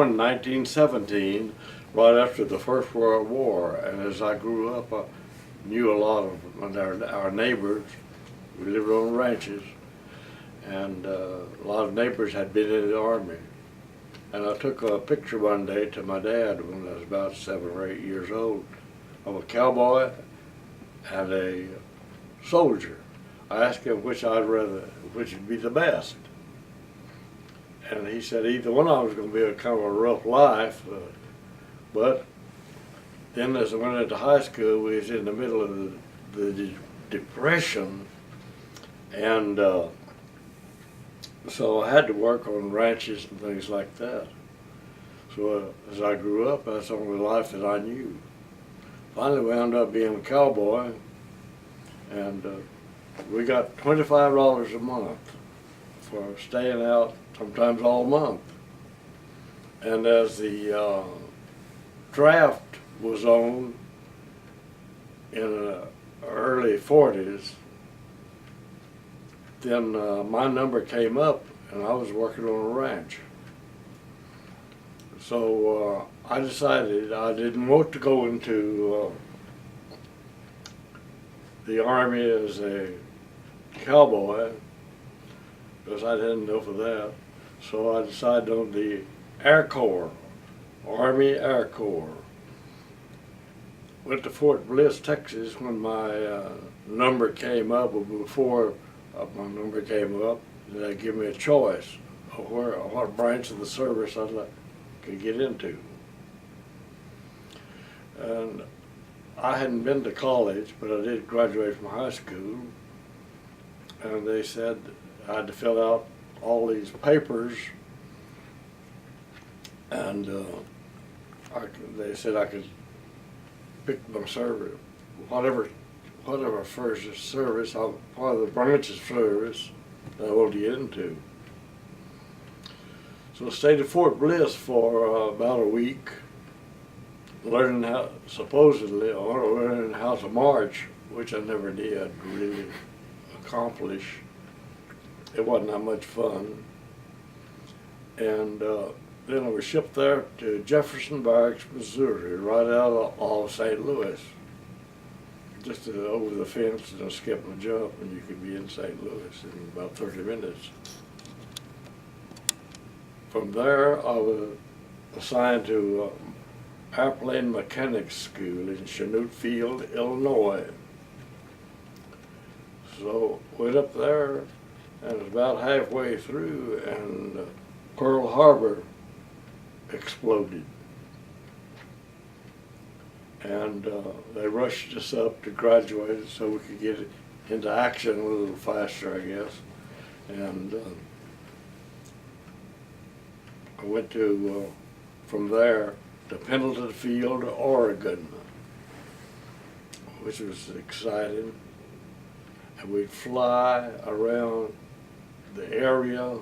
born in 1917, right after the First World War, and as I grew up, I knew a lot of our neighbors. We lived on ranches, and a lot of neighbors had been in the Army. And I took a picture one day to my dad when I was about 7 or 8 years old of a cowboy and a soldier. I asked him which would be the best. And he said either one of them was going to be a kind of a rough life, but then as I went into high school, we was in the middle of the Depression, and so I had to work on ranches and things like that. So as I grew up, that's the only life that I knew. Finally wound up being a cowboy, and we got $25 a month for staying out, sometimes all month. And as the draft was on in the early 40s, then my number came up and I was working on a ranch. So I decided I didn't want to go into the Army as a cowboy because I didn't know for that. So I decided on the Air Corps, Army Air Corps. Went to Fort Bliss, Texas when my number came up, or before my number came up, they gave me a choice of what branch of the service I could get into. And I hadn't been to college, but I did graduate from high school, and they said I had to fill out all these papers, and they said I could pick my service, whatever first service, part of the branch of service that I wanted to get into. So I stayed at Fort Bliss for about a week, learning how to march, which I never did really accomplish. It wasn't that much fun. And then I was shipped there to Jefferson Barracks, Missouri, right out of St. Louis. Just over the fence and a skip and a jump, and you could be in St. Louis in about 30 minutes. From there, I was assigned to Airplane Mechanics School in Chanute Field, Illinois. So went up there, and was about halfway through, and Pearl Harbor exploded. And they rushed us up to graduate so we could get into action a little faster, I guess. And I went to, from there, to Pendleton Field, Oregon, which was exciting. And we'd fly around the area,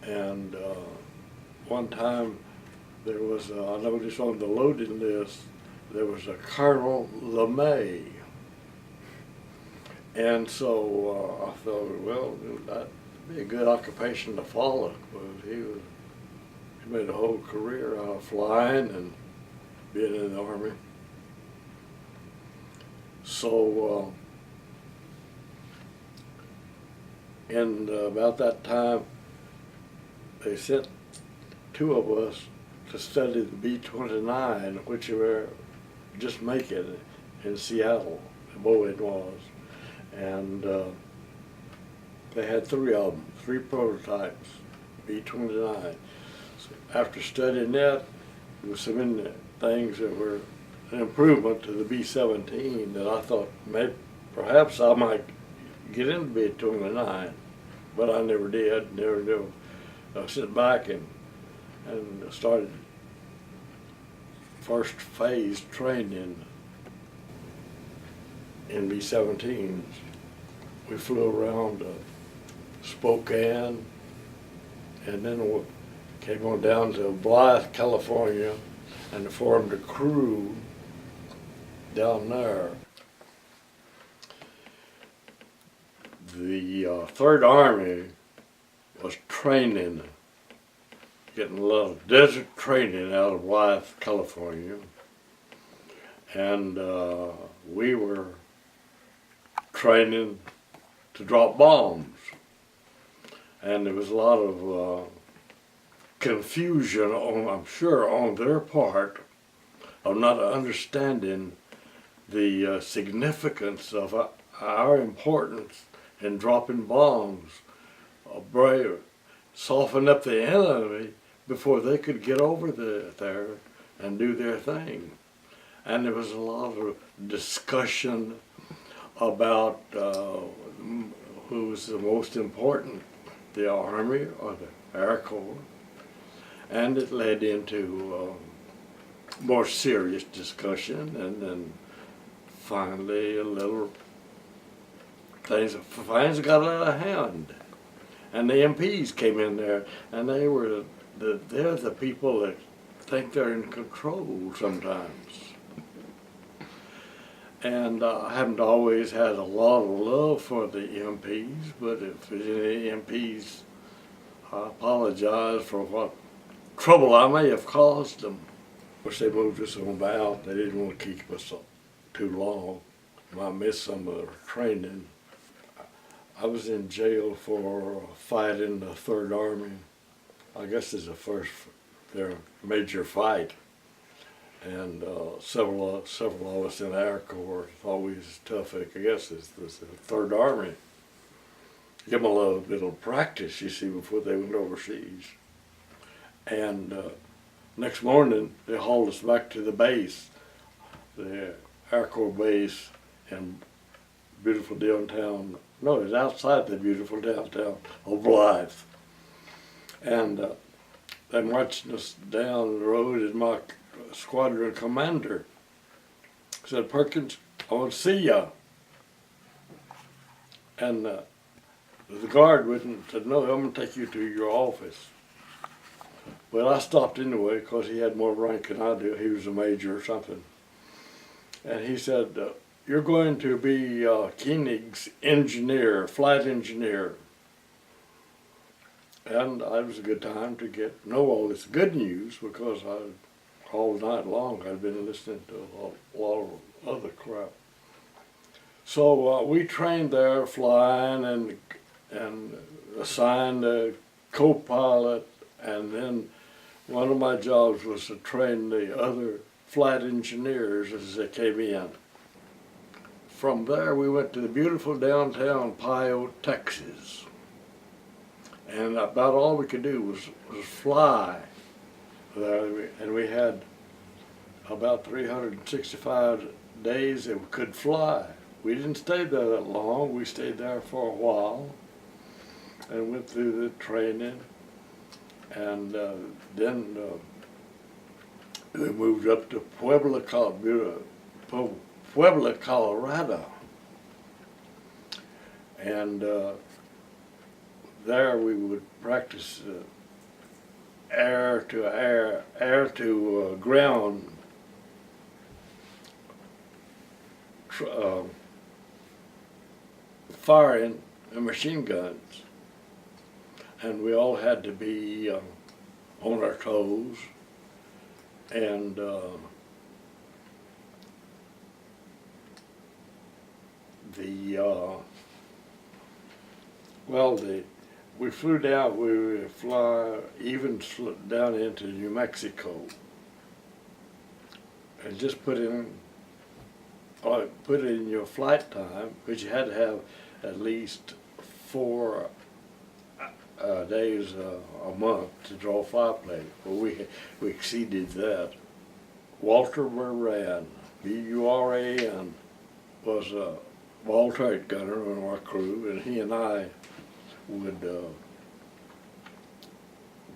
and one time there was, I noticed on the loading list, there was a Colonel LeMay. And so I thought, well, that'd be a good occupation to follow, because he made a whole career out of flying and being in the Army. So and about that time, they sent 2 of us to study the B-29, which were just making it in Seattle, Boeing was. And they had 3 of them, 3 prototypes, B-29. So after studying that, there were some things that were an improvement to the B-17 that I thought maybe perhaps I might get into B-29, but I never did, never did. I sit back and started first phase training in B-17s. We flew around Spokane, and then we came on down to Blythe, California, and formed a crew down there. The Third Army was training getting a lot of desert training out of Wyeth, California. And we were training to drop bombs. And there was a lot of confusion, I'm sure, on their part of not understanding the significance of our importance in dropping bombs, soften up the enemy before they could get over there and do their thing. And there was a lot of discussion about who was the most important, the Army or the Air Corps. And it led into more serious discussion, and then finally things got out of hand. And the MPs came in there, and they're the people that think they're in control sometimes. And I haven't always had a lot of love for the MPs, but if there's any MPs, I apologize for what trouble I may have caused them. Of course, they moved us on out. They didn't want to keep us too long. I missed some of their training. I was in jail for a fight in the Third Army. I guess it's their major fight. And several of us in the Air Corps thought we was tough. I guess it's the Third Army. Give them a little bit of practice, you see, before they went overseas. And next morning, they hauled us back to the base, the Air Corps base in beautiful downtown. No, it was outside the beautiful downtown of Blythe. And they marched us down the road, and my squadron commander said, "Perkins, I want to see ya." And the guard said, "No, I'm going to take you to your office." Well, I stopped anyway because he had more rank than I do. He was a major or something. And he said, "You're going to be Koenig's engineer, flight engineer." And it was a good time to know all this good news, because all night long I'd been listening to a lot of other crap. So we trained there flying and assigned a co-pilot, and then one of my jobs was to train the other flight engineers as they came in. From there we went to the beautiful downtown Pio, Texas. And about all we could do was fly there, and we had about 365 days that we could fly. We didn't stay there that long. We stayed there for a while and went through the training, and then we moved up to Puebla, Colorado, and there we would practice air to ground firing machine guns, and we all had to be on our toes, and we flew down. We would fly even down into New Mexico, and just put in your flight time, but you had to have at least 4 days a month to draw a fly plane. But we exceeded that. Walter Moran, B-U-R-A-N, was a ball-tight gunner on our crew, and he and I would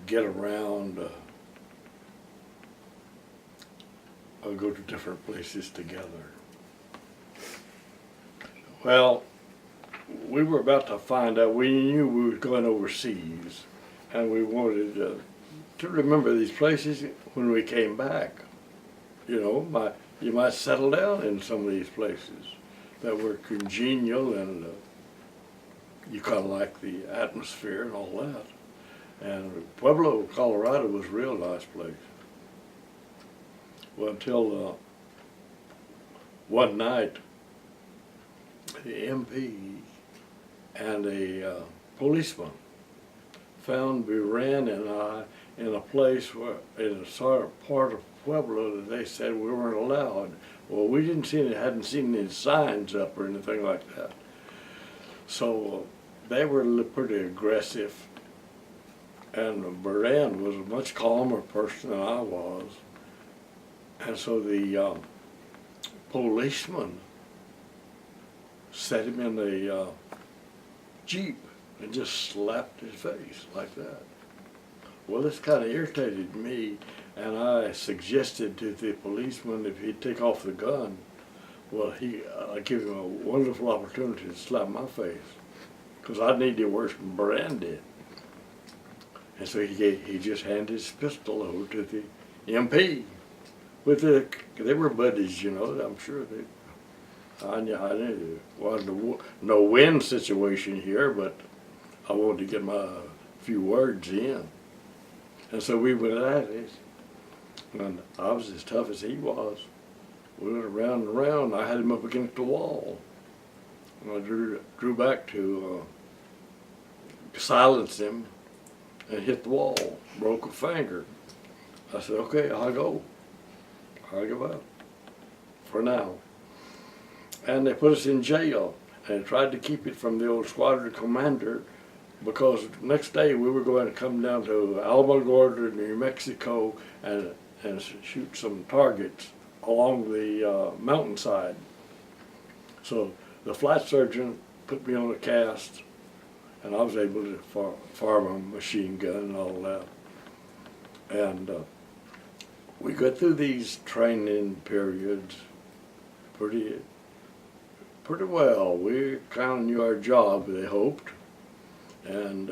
get around, go to different places together. Well, we were about to find out. We knew we were going overseas, and we wanted to remember these places when we came back. You know, you might settle down in some of these places that were congenial, and you kind of like the atmosphere and all that. And Pueblo, Colorado was a real nice place. Well, until one night, the MP and a policeman found Buran and I in a place where, in a sort of part of Pueblo that they said we weren't allowed. Well, we hadn't seen any signs up or anything like that. So they were pretty aggressive, and Buran was a much calmer person than I was. And so the policeman set him in the Jeep and just slapped his face like that. Well, this kind of irritated me, and I suggested to the policeman if he'd take off the gun, well, I'd give him a wonderful opportunity to slap my face, because I'd need it worse than Buran did. And so he just handed his pistol over to the MP. They were buddies, you know. I'm sure I knew it wasn't no win situation here, but I wanted to get my few words in. And so we went at it, and I was as tough as he was. We went around and around. I had him up against the wall, and I drew back to silence him, and hit the wall, broke a finger. I said, okay, I'll give up for now. And they put us in jail and tried to keep it from the old squadron commander, because next day we were going to come down to Alamogordo, New Mexico, and shoot some targets along the mountainside. So the flight surgeon put me on a cast, and I was able to fire my machine gun and all that. And we got through these training periods pretty well. We kind of knew our job, they hoped. And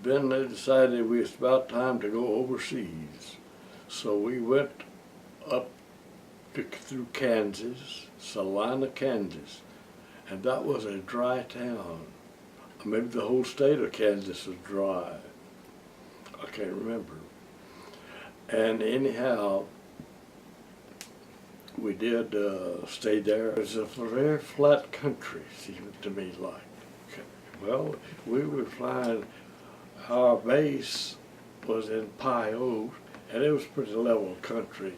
then they decided it was about time to go overseas. So we went up through Kansas, Salina, Kansas. And that was a dry town. Maybe the whole state of Kansas was dry. I can't remember. And anyhow, we did stay there. It was a very flat country, seemed to me like. Well, we were flying, our base was in Pio, and it was pretty level country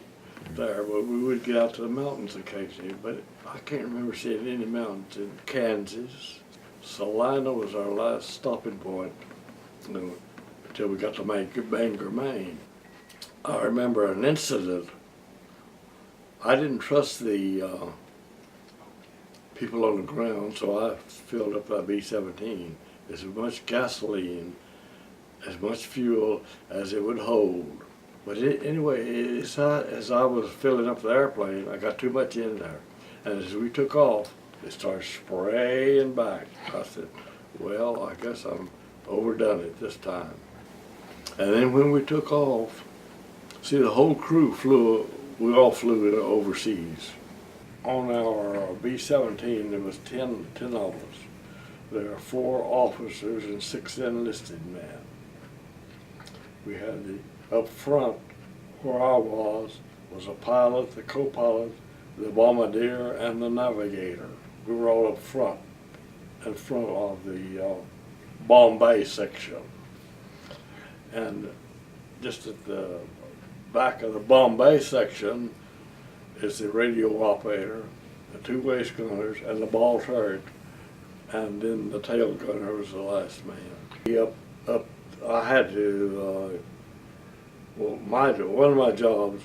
there, but we would get out to the mountains occasionally, but I can't remember seeing any mountains in Kansas. Salina was our last stopping point until we got to Bangor, Maine. I remember an incident. I didn't trust the people on the ground, so I filled up that B-17. As much gasoline, as much fuel as it would hold. But anyway, as I was filling up the airplane, I got too much in there. And as we took off, it started spraying back. I said, well, I guess I'm overdone it this time. And then when we took off, see, the whole crew we all flew overseas. On our B-17, there was 10 of us. There were 4 officers and 6 enlisted men. We had up front, where I was a pilot, the co-pilot, the bombardier, and the navigator. We were all up front, in front of the Bombay section. And just at the back of the Bombay section is the radio operator, the 2 waist gunners, and the ball turret, and then the tail gunner was the last man. I had to, one of my jobs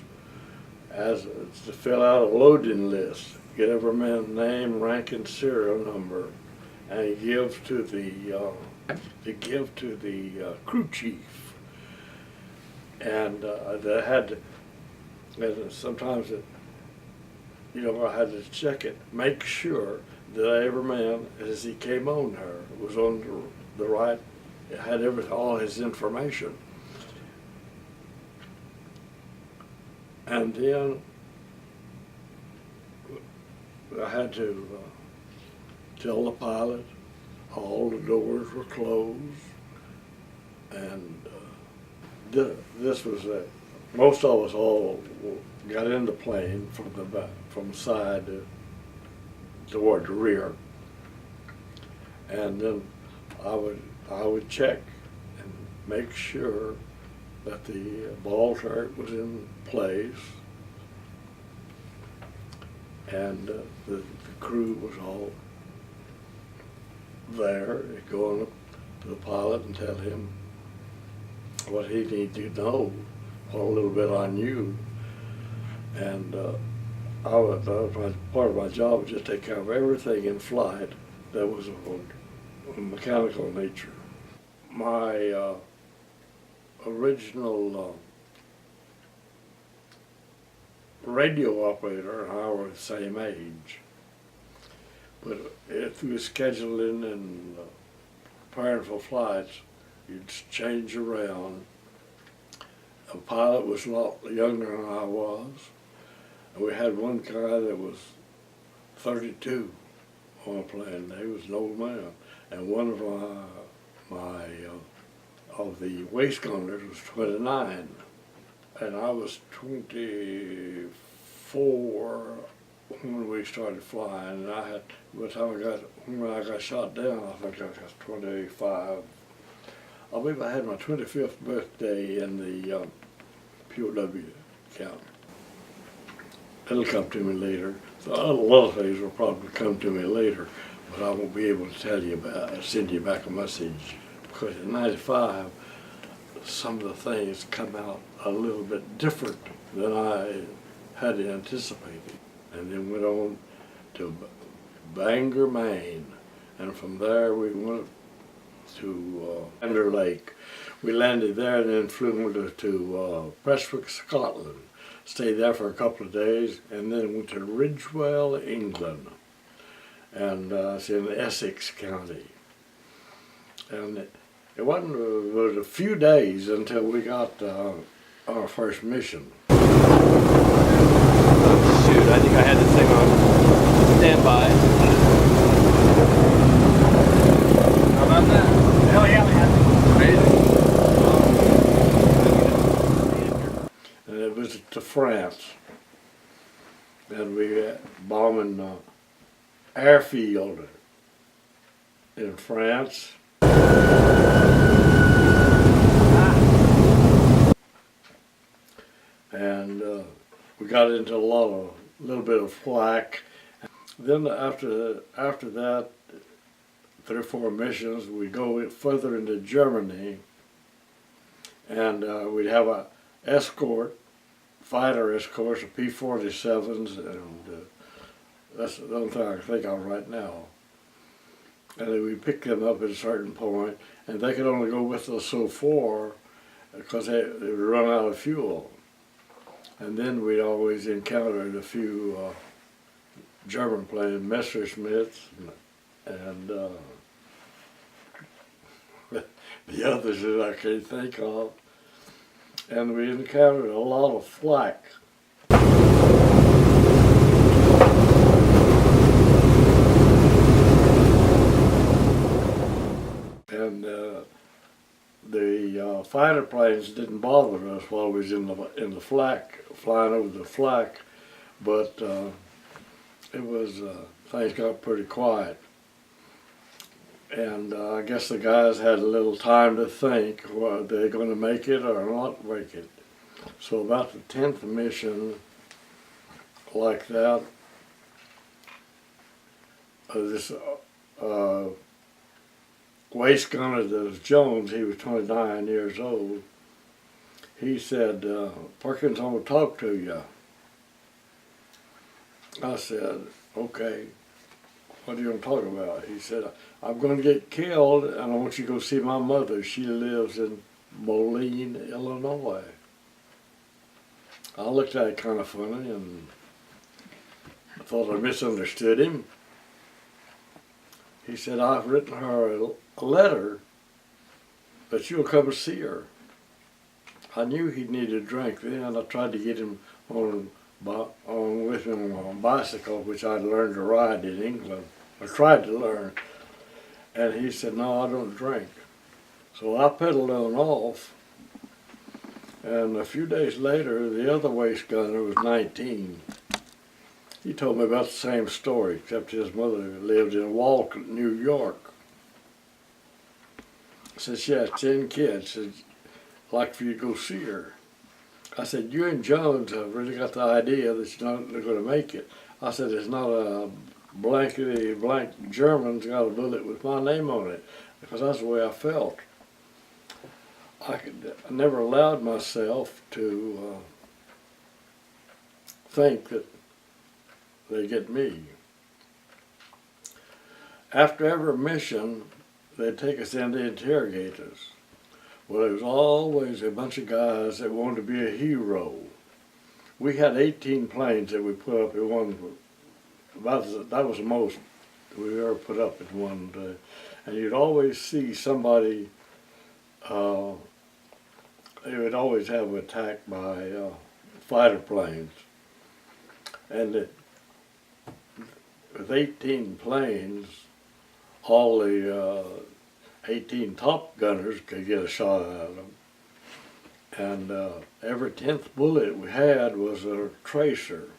as to fill out a loading list, get every man's name, rank, and serial number, and give to the crew chief. And they had to, and sometimes I had to check it, make sure that every man, as he came on there, was on the right, it had all his information. And then I had to tell the pilot all the doors were closed, And this was most of us all got in the plane from the back, from the side toward the rear, and then I would check and make sure that the ball turret was in place, and the crew was all there, going up to the pilot and tell him what he needed to know, what a little bit I knew. And part of my job was just take care of everything in flight that was of mechanical nature. My original radio operator and I were the same age, but through scheduling and preparing for flights, you'd change around. A pilot was a lot younger than I was. And we had one guy that was 32 on a plane. He was an old man. And one of of the waist gunners was 29. And I was 24 when we started flying. And I had, by the time when I got shot down, I think I was 25. I believe I had my 25th birthday in the POW camp. It'll come to me later. So a lot of things will probably come to me later, but I won't be able to tell you about, send you back a message, because in '95, some of the things come out a little bit different than I had anticipated. And then went on to Bangor, Maine, and from there we went to Lander Lake. We landed there and then flew to Prestwick, Scotland. Stayed there for a couple of days and then went to Ridgewell, England. And it's in Essex County. And it wasn't but a few days until we got our first mission. Shoot, I think I had this thing on standby. How about that? Hell yeah, man. Amazing. And it was to France. And we bombing airfield in France. And we got into a little bit of flack. Then after that, 3 or 4 missions, we'd go further into Germany, and we'd have a fighter escorts, a P-47s, and that's the only thing I can think of right now. And then we picked them up at a certain point, and they could only go with us so far because they would run out of fuel. And then we'd always encountered a few German planes, Messerschmitts, and the others that I can't think of. And we encountered a lot of flak. And the fighter planes didn't bother us while we was in the flak, flying over the flak, but it was things got pretty quiet. And I guess the guys had a little time to think, well, are they going to make it or not make it? So about the 10th mission, like that, this waist gunner that was Jones, he was 29 years old, he said, Perkins, I want to talk to you. I said, okay, what are you going to talk about? He said, I'm going to get killed and I want you to go see my mother. She lives in Moline, Illinois. I looked at it kind of funny and I thought I misunderstood him. He said, I've written her a letter that you'll come and see her. I knew he needed a drink then. I tried to get him on with him on a bicycle, which I'd learned to ride in England. I tried to learn. And he said, no, I don't drink. So I pedaled on off, and a few days later, the other waist gunner was 19. He told me about the same story, except his mother lived in Walton, New York. Said she had 10 kids. Said, I'd like for you to go see her. I said, you and Jones have really got the idea that you're not going to make it. I said, it's not a blankety blank German's got a bullet with my name on it, because that's the way I felt. I never allowed myself to think that they get me. After every mission, they'd take us in to interrogate us. Well, there was always a bunch of guys that wanted to be a hero. We had 18 planes that we put up in one. That was the most we ever put up in one day. And you'd always see somebody. They would always have an attack by fighter planes, and with 18 planes, all the 18 top gunners could get a shot at them. And every 10th bullet we had was a tracer.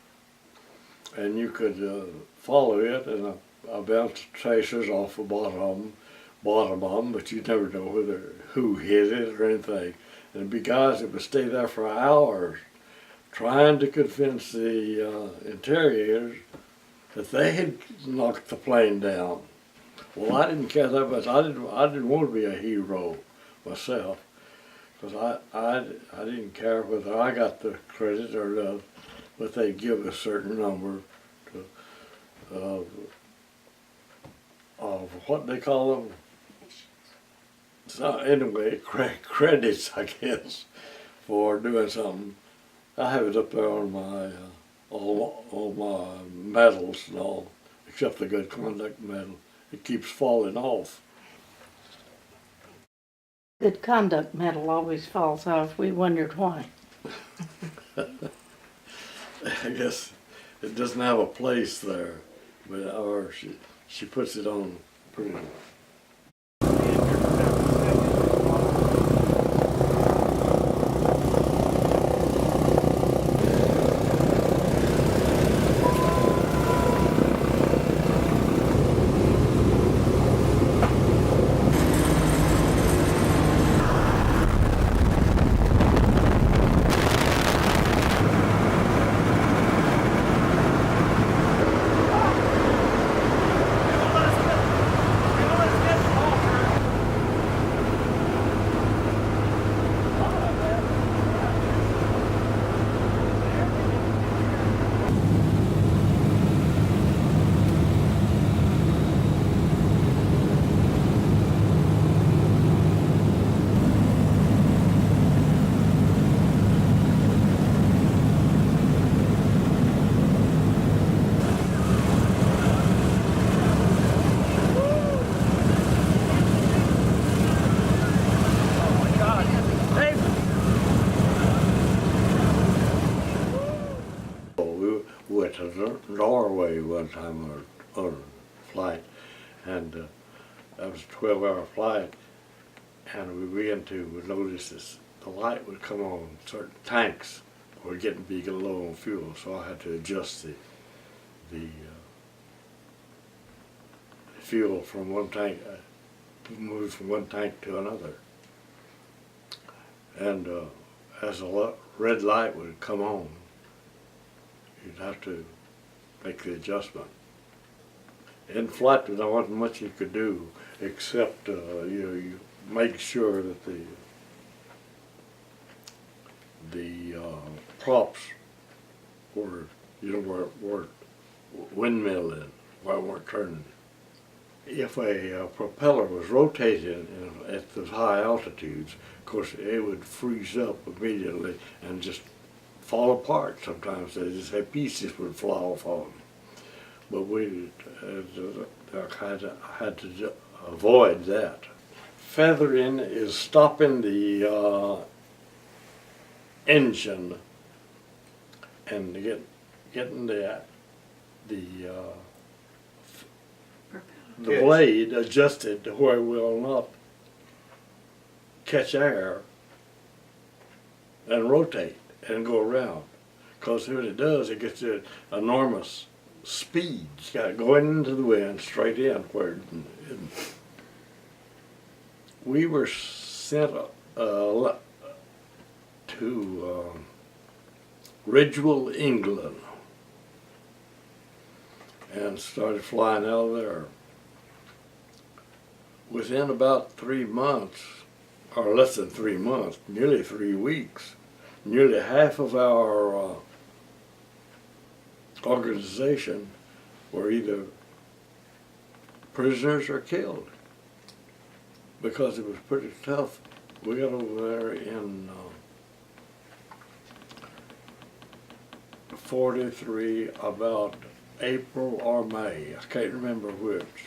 And you could follow it, and I bounced tracers off the bottom of them, but you'd never know who hit it or anything. And there'd be guys that would stay there for hours trying to convince the interrogators that they had knocked the plane down. Well, I didn't care that much. I didn't want to be a hero myself, because I didn't care whether I got the credit or not, but they give a certain number of what they call them. So anyway, credits, I guess, for doing something. I have it up there on my all my medals and all, except the good conduct medal. It keeps falling off. Good conduct medal always falls off. We wondered why. I guess it doesn't have a place there, or she puts it on pretty. We went to Norway one time on a flight, and that was a 12-hour flight, and we noticed this, the light would come on certain tanks were getting big and low on fuel, so I had to adjust the fuel from one tank, move from one tank to another. And as a red light would come on, you'd have to make the adjustment. In flight, there wasn't much you could do except you make sure that the props were weren't windmilling, weren't turning. If a propeller was rotating at the high altitudes, of course, it would freeze up immediately and just fall apart. Sometimes they just had pieces would fly off on them. But we had to avoid that. Feathering is stopping the engine and getting the blade adjusted to where it will not catch air and rotate and go around. Because when it does, it gets an enormous speed. It's got going into the wind straight in where it isn't. We were sent to Ridgewell, England, and started flying out of there. Within about 3 months, or less than 3 months, nearly 3 weeks, nearly half of our organization were either prisoners or killed, because it was pretty tough. We got over there in 43, about April or May, I can't remember which.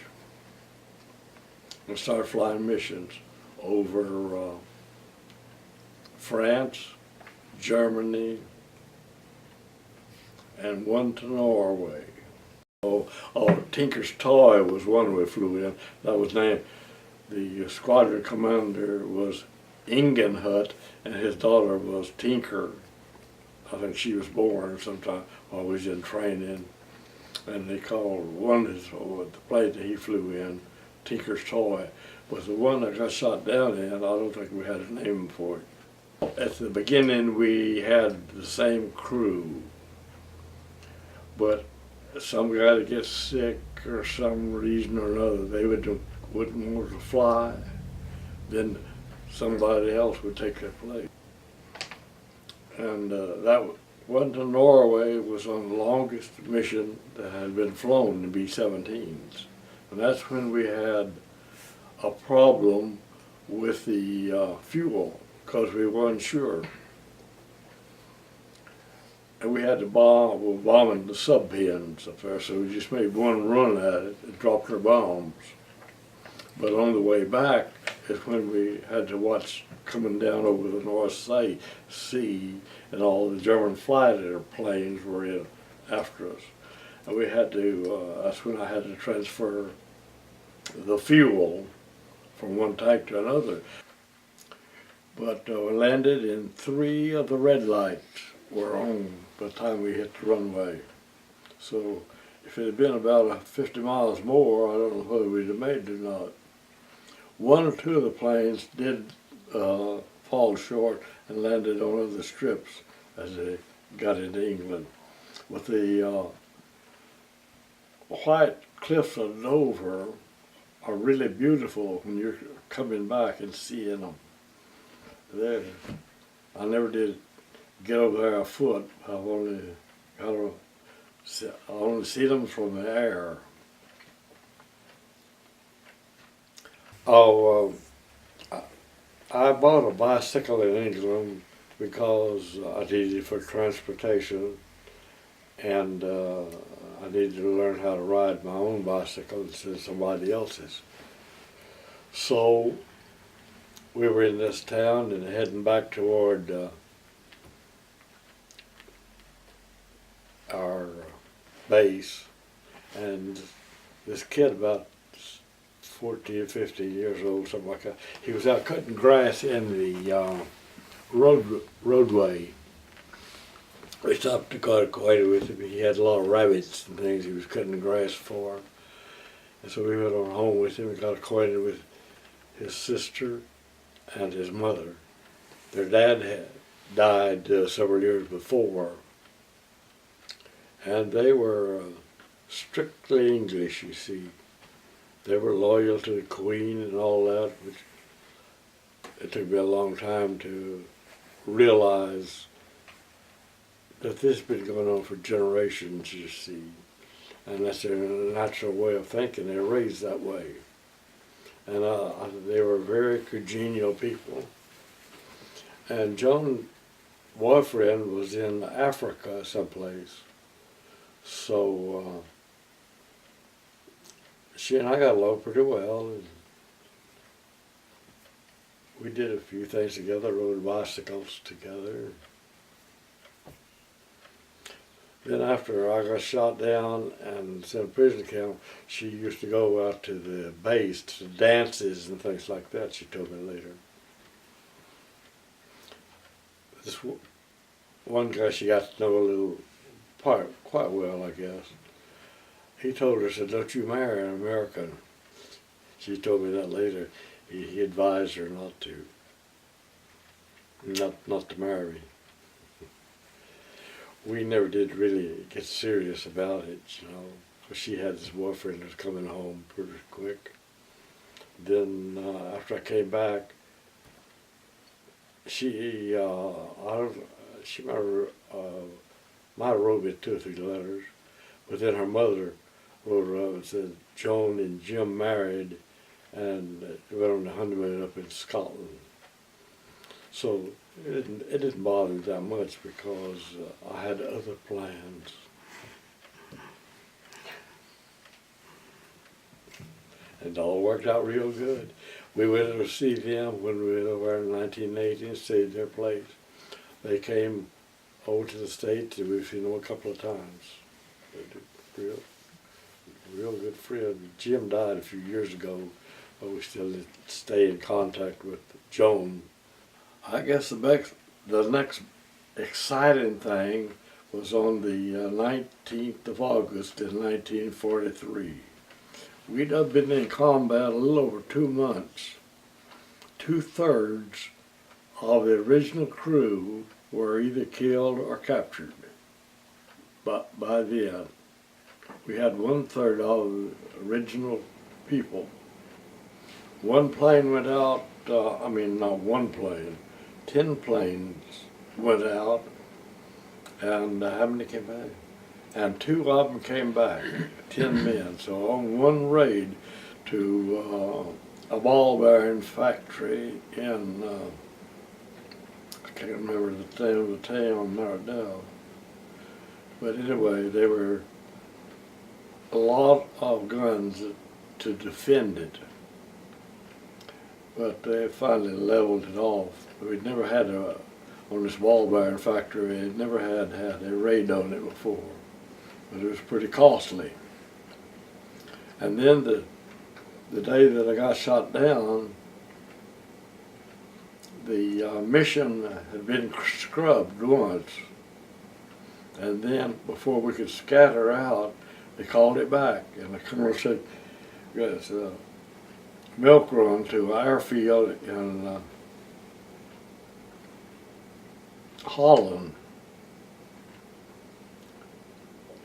We started flying missions over France, Germany, and one to Norway. Oh, Tinker's Toy was one we flew in. That was named, the squadron commander was Ingenhut, and his daughter was Tinker. I think she was born sometime while we was in training. And they called one of the plane that he flew in, Tinker's Toy. But the one that got shot down in, I don't think we had a name for it. At the beginning, we had the same crew. But some guy that gets sick or some reason or another, they wouldn't want to fly. Then somebody else would take their place. And that one to Norway was on the longest mission that had been flown, the B-17s. And that's when we had a problem with the fuel, because we weren't sure. And we had to bomb, bombing the sub-pens up there, so we just made one run at it and dropped our bombs. But on the way back is when we had to watch coming down over the North Sea, and all the German fighter planes were in after us. And we had to, that's when I had to transfer the fuel from one tank to another. But we landed, and 3 of the red lights were on by the time we hit the runway. So if it had been about 50 miles more, I don't know whether we'd have made it or not. 1 or 2 of the planes did fall short and landed on other strips as they got into England. But the white cliffs of Dover are really beautiful when you're coming back and seeing them. I never did get over there afoot. I've only see them from the air. Oh, I bought a bicycle in England because I needed it for transportation, and I needed to learn how to ride my own bicycle instead of somebody else's. So we were in this town and heading back toward our base, and this kid about 14 or 15 years old, something like that, he was out cutting grass in the roadway. We stopped to get acquainted with him. He had a lot of rabbits and things he was cutting the grass for. And so we went on home with him and got acquainted with his sister and his mother. Their dad had died several years before. And they were strictly English, you see. They were loyal to the Queen and all that, which it took me a long time to realize that this has been going on for generations, you see. And that's their natural way of thinking. They're raised that way. And they were very congenial people. And Joan's boyfriend was in Africa someplace. So she and I got along pretty well. And we did a few things together, rode bicycles together. Then after I got shot down and sent to prison camp, she used to go out to the base to dances and things like that, she told me later. this one guy she got to know a little quite well, I guess. He told her, said, "Don't you marry an American." She told me that later. He advised her not to. Not to marry me. We never did really get serious about it, you know. 'Cause she had this boyfriend that was coming home pretty quick. Then after I came back, she she might have wrote me 2 or 3 letters, but then her mother wrote her up and said Joan and Jim married and went on the honeymoon up in Scotland. So it didn't bother me that much because I had other plans. And it all worked out real good. We went to see them when we went over in 1980 and stayed at their place. They came over to the States and we've seen them a couple of times. They're real good friend. Jim died a few years ago, but we still stay in contact with Joan. I guess the next exciting thing was on the 19th of August in 1943. We'd have been in combat a little over 2 months. 2/3 of the original crew were either killed or captured. But by then, we had 1/3 of the original people. One plane went out, not one plane, 10 planes went out, and how many came back? And 2 of them came back, 10 men. So on one raid to a ball bearing factory in, I can't remember the name of the town now. But anyway, there were a lot of guns to defend it. But they finally leveled it off. We'd never had on this ball bearing factory, we'd never had a raid on it before. But it was pretty costly. And then the day that I got shot down, the mission had been scrubbed once. And then before we could scatter out, they called it back. And the colonel said, "Yes, milk run to an airfield in Holland.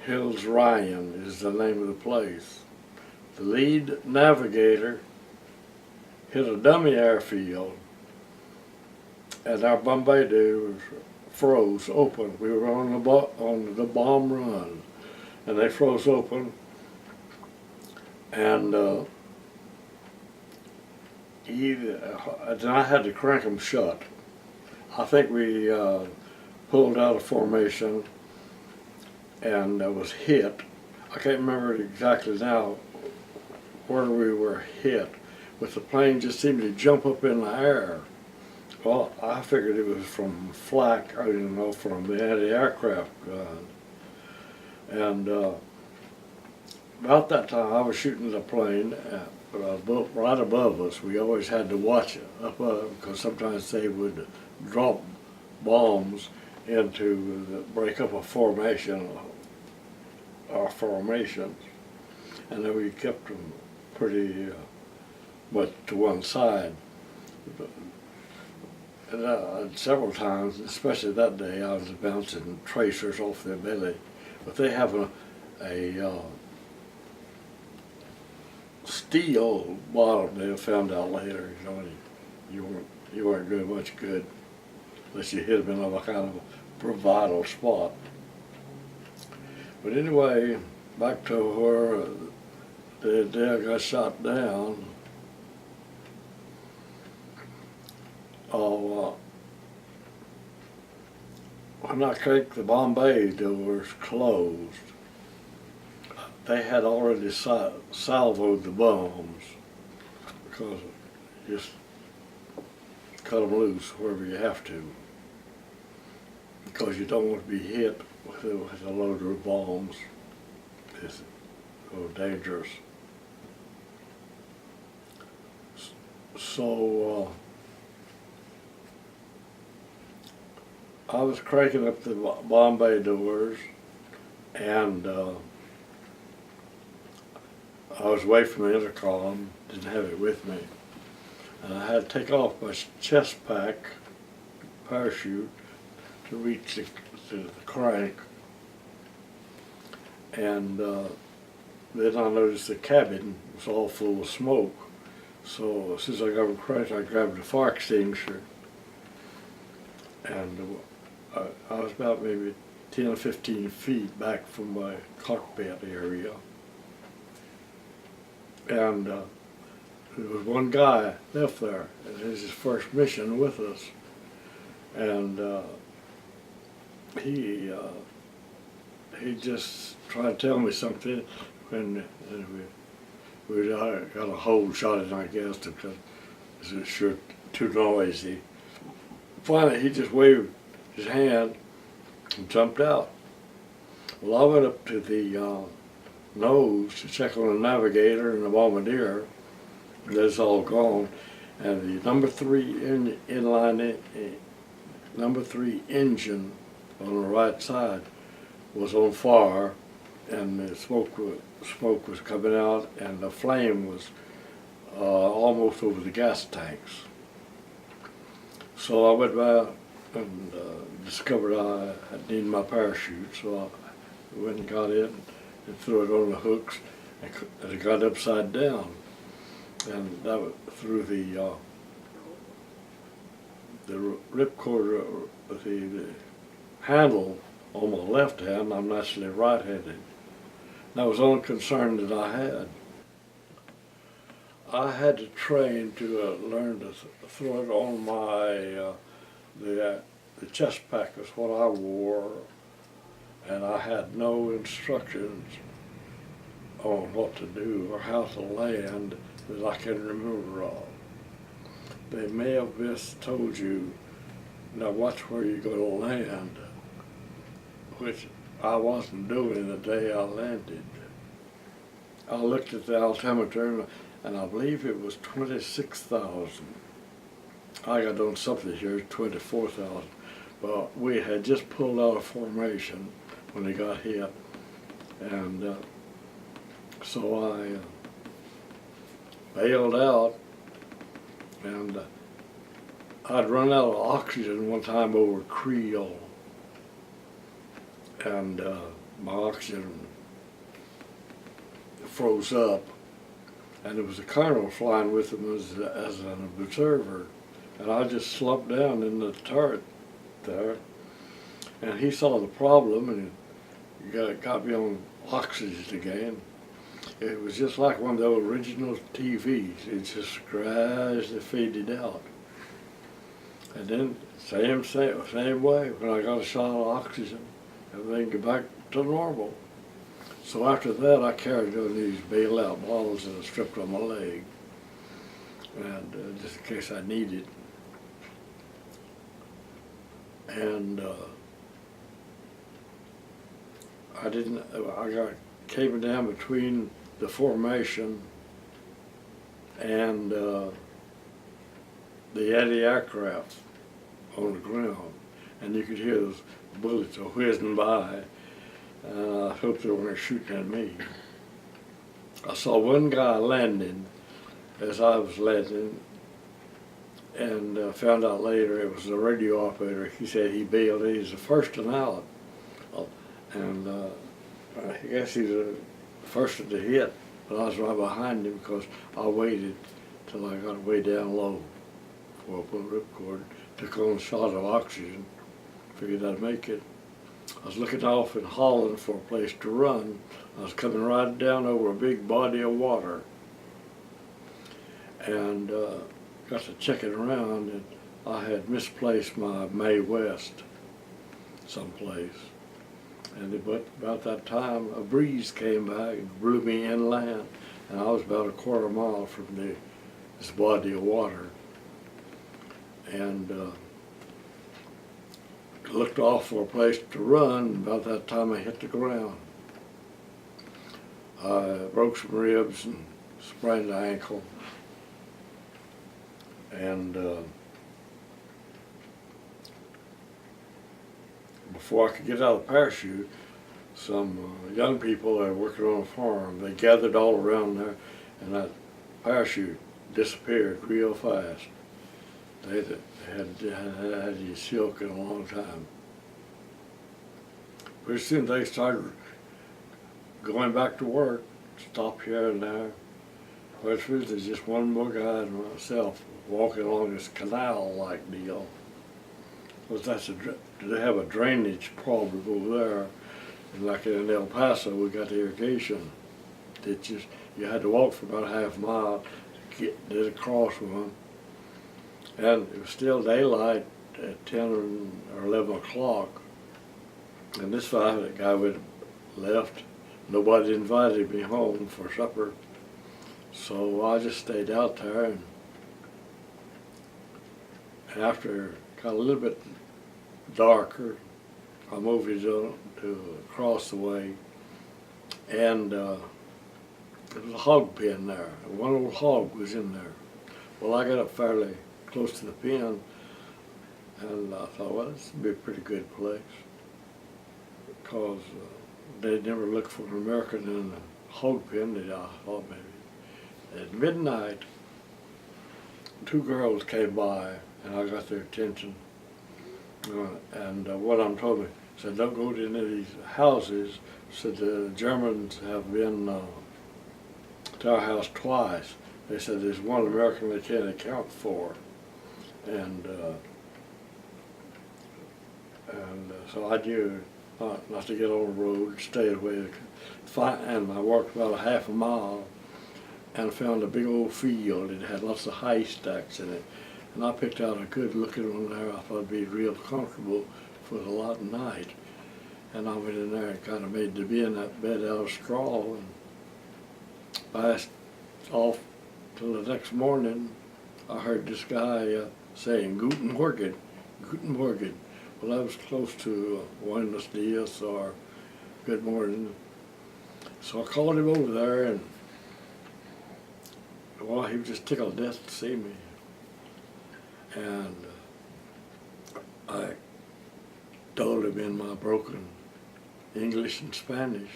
Hills Ryan is the name of the place. The lead navigator hit a dummy airfield, and our bombardier froze open. We were on the bomb run, and they froze open, and then I had to crank them shut. I think we pulled out of formation and was hit. I can't remember exactly now where we were hit, but the plane just seemed to jump up in the air. Well, I figured it was from flak, from the anti-aircraft gun. And about that time I was shooting the plane right above us. We always had to watch it up because sometimes they would drop bombs break up a formation or formations, and then we kept them pretty much to one side. And several times, especially that day, I was bouncing tracers off their belly, but they have a steel bottom. They found out later, you weren't doing much good unless you hit them in a kind of vital spot. But anyway, back to where the day I got shot down. When I kicked the Bombay doors closed, they had already salvoed the bombs because you just cut them loose wherever you have to, because you don't want to be hit with a load of bombs. It's so dangerous. So I was cranking up the Bombay doors, and I was away from the intercom, didn't have it with me. And I had to take off my chest pack, parachute, to reach the crank. And then I noticed the cabin was all full of smoke. So as soon as I got the crank, I grabbed a fire extinguisher. And I was about maybe 10 or 15 feet back from my cockpit area. And there was one guy left there, and it was his first mission with us. And he just tried to tell me something when we got a hold shot in, I guess, because it was sure too noisy. Finally, he just waved his hand and jumped out. Well, I went up to the nose to check on the navigator and the bombardier. That's all gone, and the number 3 inline number 3 engine on the right side was on fire, and the smoke was coming out, and the flame was almost over the gas tanks. So I went by and discovered I needed my parachute, so I went and got it and threw it on the hooks, and it got upside down, and that was through the ripcord, the handle on my left hand. I'm naturally right-handed. That was the only concern that I had. I had to train to learn to throw it on my the chest pack is what I wore, and I had no instructions on what to do or how to land that I can remember of. They may have just told you, now watch where you're going to land, which I wasn't doing the day I landed. I looked at the altimeter, and I believe it was 26,000. I got on something here, 24,000. But we had just pulled out of formation when they got hit. And so I bailed out, and I'd run out of oxygen one time over Creole. And my oxygen froze up, and there was a colonel flying with them as an observer, and I just slumped down in the turret there, and he saw the problem, and he got me on oxygen again. It was just like one of the original TVs. It just gradually faded out. And then same way, when I got a shot of oxygen, everything got back to normal. So after that, I carried on these bailout bottles that I stripped on my leg, and just in case I needed. And I came down between the formation and the anti-aircraft on the ground, and you could hear those bullets whizzing by. I hoped they weren't shooting at me. I saw one guy landing as I was landing, and found out later it was the radio operator. He said he bailed. He was the first one out, and I guess he was the first one to hit, but I was right behind him because I waited till I got way down low for a ripcord, took on a shot of oxygen, figured I'd make it. I was looking off in Holland for a place to run. I was coming right down over a big body of water, and got to checking around, and I had misplaced my Mae West someplace. And about that time, a breeze came by and blew me inland, and I was about a quarter mile from this body of water. And looked off for a place to run. About that time I hit the ground. I broke some ribs and sprained the ankle. And before I could get out of the parachute, some young people that were working on a farm, they gathered all around there, and that parachute disappeared real fast. They hadn't had any silk in a long time. Pretty soon they started going back to work, stop here and there. Which was there's just one more guy and myself walking along this canal-like deal. Because they have a drainage problem over there. And like in El Paso, we got irrigation. You had to walk for about a half mile to get across one. And it was still daylight at 10 or 11 o'clock. And this guy would left. Nobody invited me home for supper. So I just stayed out there, and after it got a little bit darker, I moved to across the way, and there was a hog pen there. One old hog was in there. Well, I got up fairly close to the pen, and I thought, well, this would be a pretty good place, because they'd never look for an American in a hog pen. I thought maybe. At midnight, two girls came by, and I got their attention. And one of them told me, said, don't go to any of these houses. Said the Germans have been to our house twice. They said there's one American they can't account for. And so I knew not to get on the road, stay away. And I walked about a half a mile, and found a big old field. It had lots of haystacks in it. And I picked out a good looking one there. I thought it'd be real comfortable for the lot of night. And I went in there and kind of made to be in that bed out of straw, and passed off till the next morning. I heard this guy saying, Guten Morgen, Guten Morgen. Well, that was close to Buenos Dias or good morning. So I called him over there, and well, he was just tickled to death to see me. And I told him in my broken English and Spanish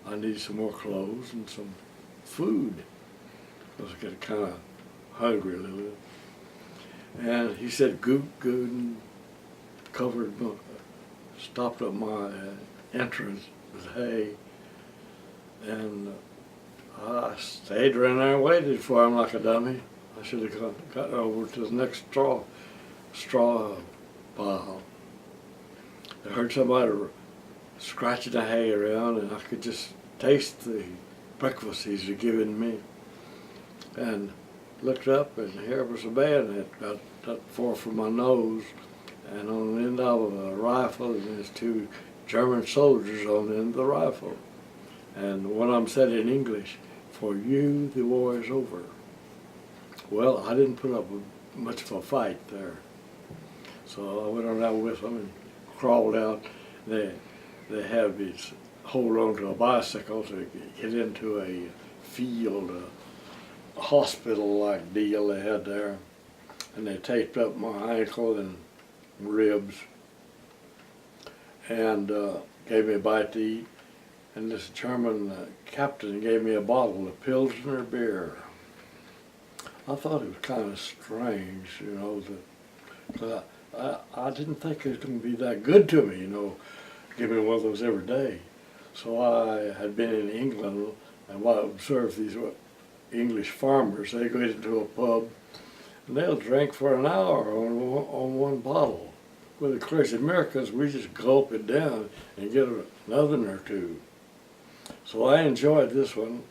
I needed some more clothes and some food. I was getting kind of hungry a little bit. And he said, Goot, and stopped up my entrance with hay. And I stayed around there and waited for him like a dummy. I should have got over to the next straw pile. I heard somebody scratching the hay around, and I could just taste the breakfast he's given me. And looked up, and here was a bayonet about that far from my nose, and on the end of a rifle, and there's two German soldiers on the end of the rifle. And one of them said in English, for you, the war is over. Well, I didn't put up much of a fight there. So I went on out with them and crawled out. They had me hold on to a bicycle to get into a field, a hospital-like deal they had there. And they taped up my ankle and ribs, and gave me a bite to eat. And this German captain gave me a bottle of Pilsner beer. I thought it was kind of strange, you know, because I didn't think it was going to be that good to me, you know, give me one of those every day. So I had been in England, and while I observed these English farmers, they go into a pub, and they'll drink for an hour on one bottle. Well, of course, in Americans, we just gulp it down and get another or two. So I enjoyed this one,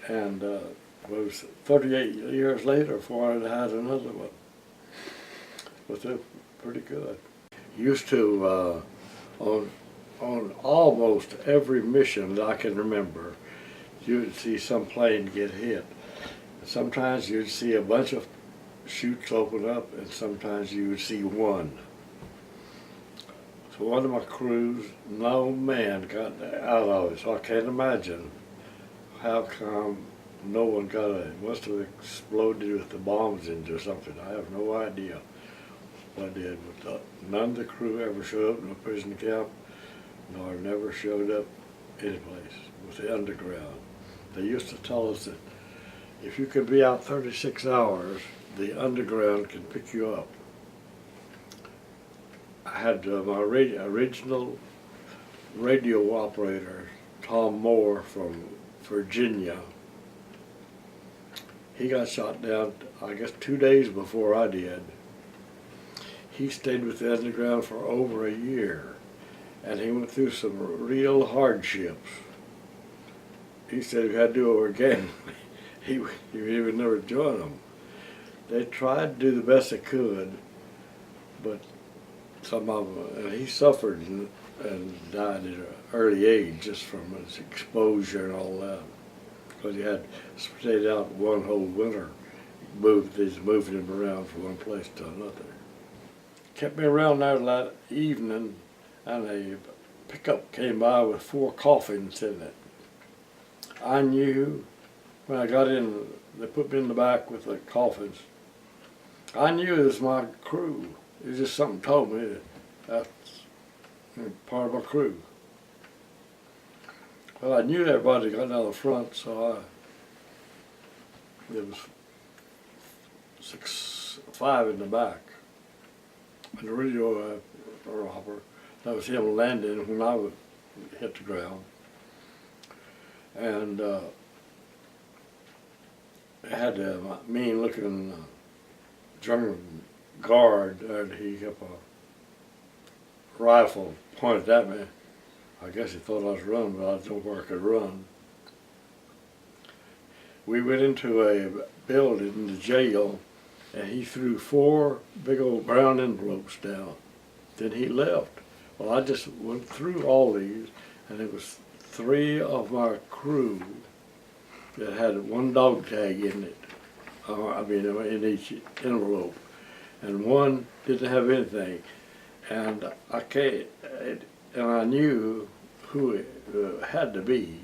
and it was 38 years later before I'd had another one. But they're pretty good. Used to, on almost every mission that I can remember, you'd see some plane get hit. Sometimes you'd see a bunch of chutes open up, and sometimes you would see one. So one of my crews, no man got out of it, so I can't imagine how come no one got it. It must have exploded with the bombs in it or something. I have no idea. what I did. But none of the crew ever showed up in a prison camp, nor never showed up anyplace with the underground. They used to tell us that if you could be out 36 hours, the underground can pick you up. I had my original radio operator, Tom Moore from Virginia. He got shot down, I guess, 2 days before I did. He stayed with the underground for over a year, and he went through some real hardships. He said if he had to do it over again, he would never join them. They tried to do the best they could, but some of them, and he suffered and died at an early age just from his exposure and all that. Because he had stayed out one whole winter. He's moving him around from one place to another. Kept me around there that evening, and a pickup came by with 4 coffins in it. I knew when I got in, they put me in the back with the coffins. I knew it was my crew. It was just something told me that that's part of my crew. Well, I knew everybody got down the front, so there was 5 in the back. And the radio operator, that was him landing when I would hit the ground. And it had a mean-looking German guard, and he kept a rifle pointed at me. I guess he thought I was running, but I didn't know where I could run. We went into a building, the jail, and he threw 4 big old brown envelopes down. Then he left. Well, I just went through all these, and it was 3 of my crew that had 1 dog tag in it. In each envelope, and 1 didn't have anything. And I knew who it had to be.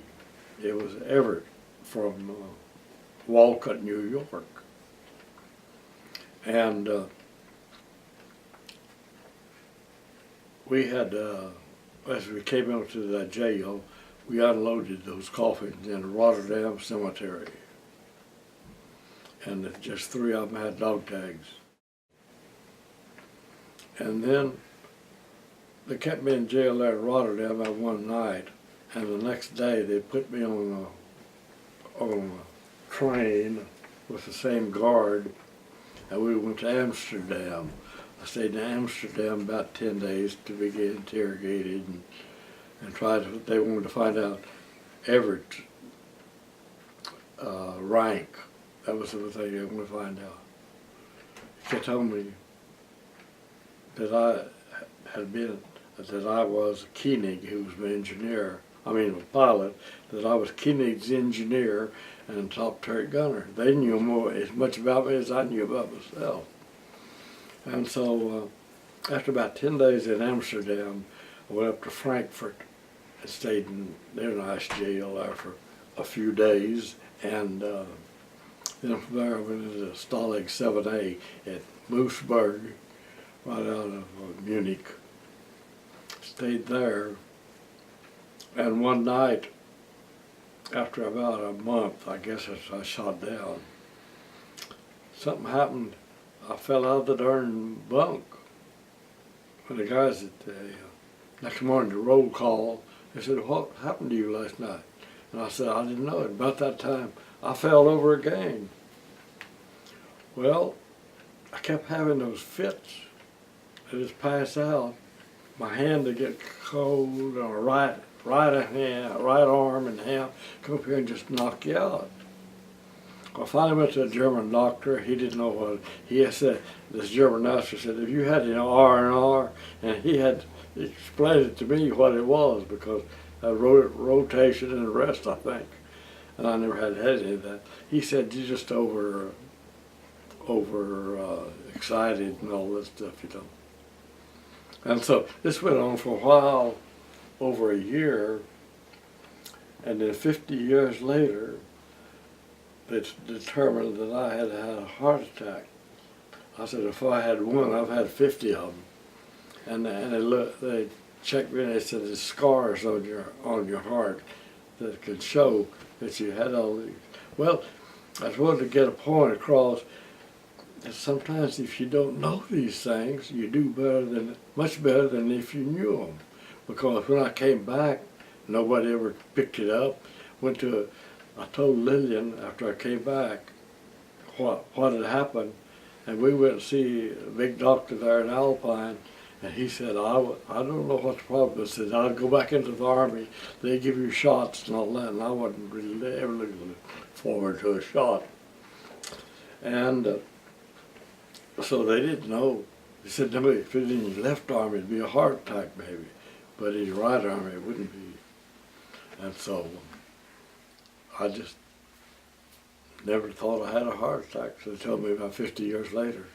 It was Everett from Walcott, New York. And we had, as we came out to the jail, we unloaded those coffins in Rotterdam Cemetery. And just 3 of them had dog tags. And then they kept me in jail there in Rotterdam that one night, and the next day they put me on a train with the same guard, and we went to Amsterdam. I stayed in Amsterdam about 10 days to be interrogated and they wanted to find out Everett's rank. That was the thing they wanted to find out. He told me that I was Koenig, who was my engineer, a pilot, that I was Koenig's engineer and top turret gunner. They knew as much about me as I knew about myself. And so after about 10 days in Amsterdam, I went up to Frankfurt and stayed in their nice jail there for a few days. And then from there I went into Stalag 7A at Moosburg, right out of Munich. Stayed there, and one night, after about a month, I guess as I shot down, something happened. I fell out of the darn bunk. And the guys at the next morning, the roll call, they said, "What happened to you last night?" And I said, "I didn't know it." About that time, I fell over again. Well, I kept having those fits. I just pass out. My hand would get cold, or right arm and hand, come up here and just knock you out. I finally went to a German doctor. He didn't know what he said. This German doctor said, "If you had R&R," and he had explained it to me what it was, because I rotation and rest, I think, and I never had any of that. He said, "You're just over excited and all that stuff, you know." And so this went on for a while, over a year, and then 50 years later, it's determined that I had had a heart attack. I said, if I had one, I've had 50 of them. And they checked me and they said there's scars on your heart that could show that you had all these. Well, I just wanted to get a point across that sometimes if you don't know these things, you do much better than if you knew them. Because when I came back, nobody ever picked it up. I told Lillian after I came back what had happened, and we went to see a big doctor there in Alpine, and he said, I don't know what the problem is. He said, I'll go back into the Army, they give you shots and all that, and I wasn't really ever looking forward to a shot. And so they didn't know. He said to me, if it was in your left arm, it'd be a heart attack maybe, but in your right arm, it wouldn't be. And so I just never thought I had a heart attack, so they told me about 50 years later.